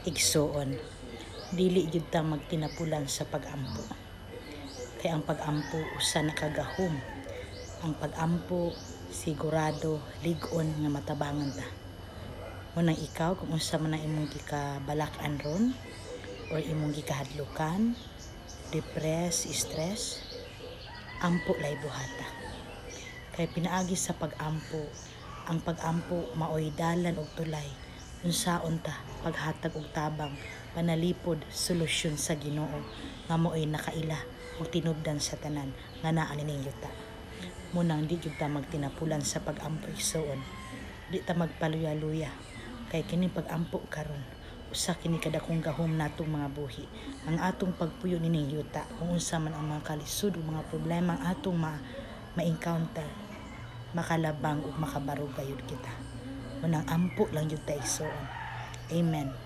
igsuon. Dili jud ta magtinapulan sa pag-ampo. Kay ang pag-ampo usa na kagahom. Ang pag-ampo sigurado lig-on nga matabangan ta. Munang ikaw kung unsa man ang imong gikabalak-an ron or imong gikahadlukan, depress, stress, ampo lay buhata. Kay pinaagi sa pag-ampo, ang pag-ampo maoy dalan og tulay unsaon ta paghatag og tabang panalipod solusyon sa Ginoo nga maoy nakaila ug tinubdan sa tanan nga naa nining yuta. Munang di jud ta magtinapulan sa pag-ampo igsuon. Di ta magpaluya-luya kay kini pag-ampo karon usa kini kadakong gahom natong mga buhi. Ang atong pagpuyo nining yuta kung unsa man ang mga kalisod o mga problema ang atong ma-encounter, makalabang ug makabarog gayud kita. Munang ampo lang jud ta igsuon. Amen.